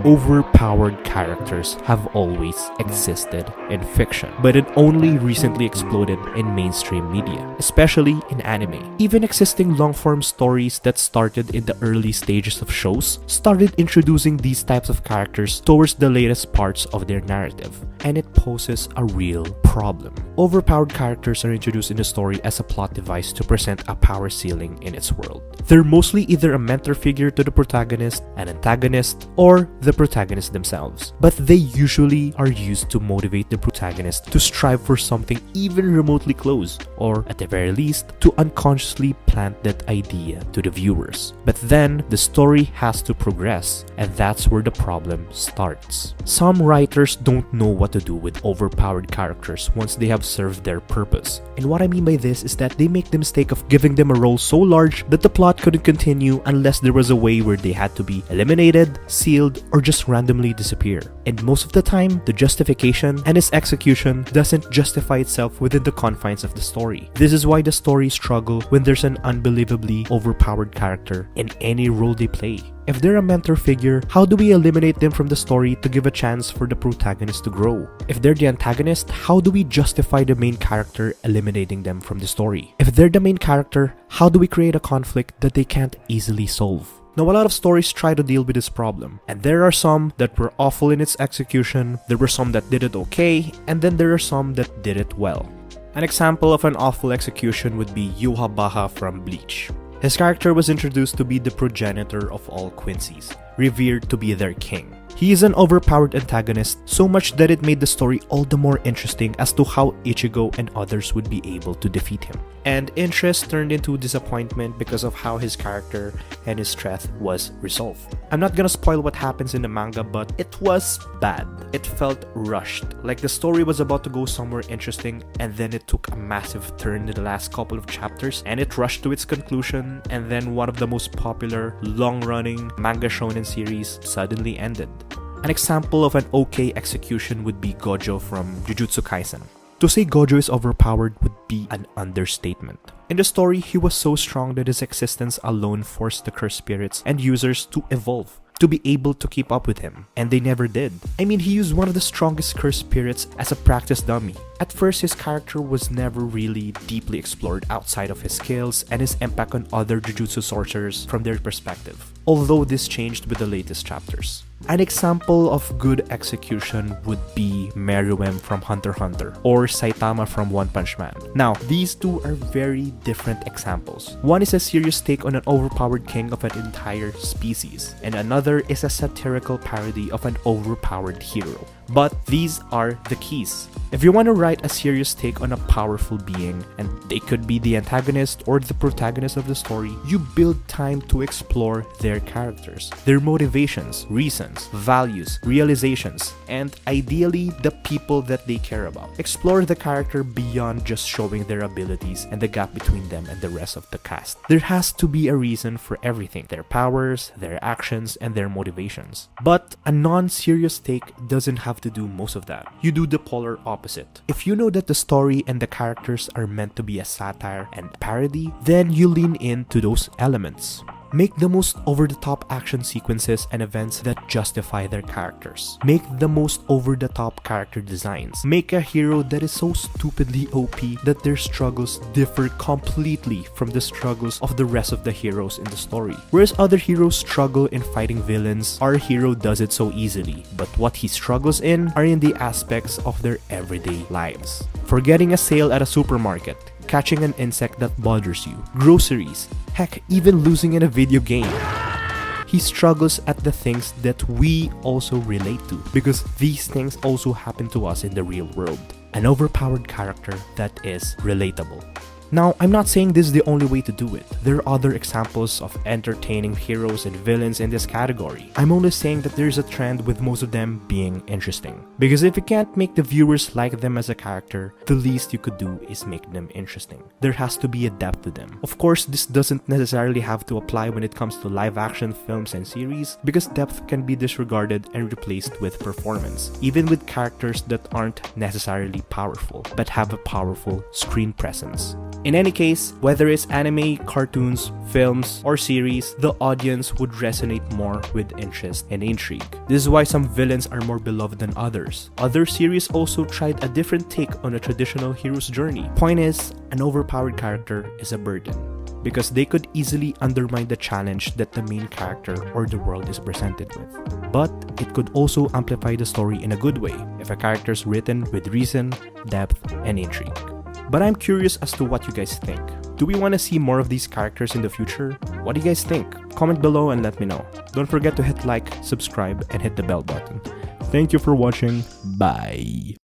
overpowered characters have always existed in fiction, but it only recently exploded in mainstream media, especially in anime. Even existing long-form stories that started in the early stages of shows started introducing these types of characters towards the latest parts of their narrative, and it poses a real problem. Overpowered characters are introduced in the story as a plot device to present a power ceiling in its world. They're mostly either a mentor figure to the protagonist, an antagonist, or the protagonist themselves. But they usually are used to motivate the protagonist to strive for something even remotely close, or at the very least, to unconsciously plant that idea to the viewers. But then, the story has to progress, and that's where the problem starts. Some writers don't know what to do with overpowered characters once they have served their purpose. And what I mean by this is that they make the mistake of giving them a role so large that the plot couldn't continue unless there was a way where they had to be eliminated, sealed, or just randomly disappear. And most of the time, the justification and its execution doesn't justify itself within the confines of the story. This is why the stories struggle when there's an unbelievably overpowered character in any role they play. If they're a mentor figure, how do we eliminate them from the story to give a chance for the protagonist to grow? If they're the antagonist, how do we justify the main character eliminating them from the story? If they're the main character, how do we create a conflict that they can't easily solve? Now, a lot of stories try to deal with this problem, and there are some that were awful in its execution, there were some that did it okay, and then there are some that did it well. An example of an awful execution would be Yuha Baha from Bleach. His character was introduced to be the progenitor of all Quincy's, revered to be their king. He is an overpowered antagonist, so much that it made the story all the more interesting as to how Ichigo and others would be able to defeat him. And interest turned into disappointment because of how his character and his strength was resolved. I'm not gonna spoil what happens in the manga, but it was bad. It felt rushed, like the story was about to go somewhere interesting and then it took a massive turn in the last couple of chapters and it rushed to its conclusion, and then one of the most popular, long-running manga shonen series suddenly ended. An example of an okay execution would be Gojo from Jujutsu Kaisen. To say Gojo is overpowered would be an understatement. In the story, he was so strong that his existence alone forced the cursed spirits and users to evolve, to be able to keep up with him, and they never did. I mean, he used one of the strongest cursed spirits as a practice dummy. At first, his character was never really deeply explored outside of his skills and his impact on other Jujutsu sorcerers from their perspective, although this changed with the latest chapters. An example of good execution would be Meruem from Hunter x Hunter or Saitama from One Punch Man. Now, these two are very different examples. One is a serious take on an overpowered king of an entire species, and another is a satirical parody of an overpowered hero. But these are the keys. If you want to write a serious take on a powerful being, and they could be the antagonist or the protagonist of the story, you build time to explore their characters, their motivations, reasons, values, realizations, and ideally the people that they care about. Explore the character beyond just showing their abilities and the gap between them and the rest of the cast. There has to be a reason for everything, their powers, their actions, and their motivations. But a non-serious take doesn't have to do most of that. You do the polar opposite. If you know that the story and the characters are meant to be a satire and parody, then you lean into those elements. Make the most over-the-top action sequences and events that justify their characters. Make the most over-the-top character designs. Make a hero that is so stupidly OP that their struggles differ completely from the struggles of the rest of the heroes in the story. Whereas other heroes struggle in fighting villains, our hero does it so easily. But what he struggles in are in the aspects of their everyday lives. Forgetting a sale at a supermarket, catching an insect that bothers you, groceries, heck, even losing in a video game. He struggles at the things that we also relate to, because these things also happen to us in the real world. An overpowered character that is relatable. Now, I'm not saying this is the only way to do it. There are other examples of entertaining heroes and villains in this category. I'm only saying that there's a trend with most of them being interesting. Because if you can't make the viewers like them as a character, the least you could do is make them interesting. There has to be a depth to them. Of course, this doesn't necessarily have to apply when it comes to live action films and series, because depth can be disregarded and replaced with performance, even with characters that aren't necessarily powerful, but have a powerful screen presence. In any case, whether it's anime, cartoons, films, or series, the audience would resonate more with interest and intrigue. This is why some villains are more beloved than others. Other series also tried a different take on a traditional hero's journey. Point is, an overpowered character is a burden, because they could easily undermine the challenge that the main character or the world is presented with. But it could also amplify the story in a good way if a character is written with reason, depth, and intrigue. But I'm curious as to what you guys think. Do we want to see more of these characters in the future? What do you guys think? Comment below and let me know. Don't forget to hit like, subscribe, and hit the bell button. Thank you for watching. Bye.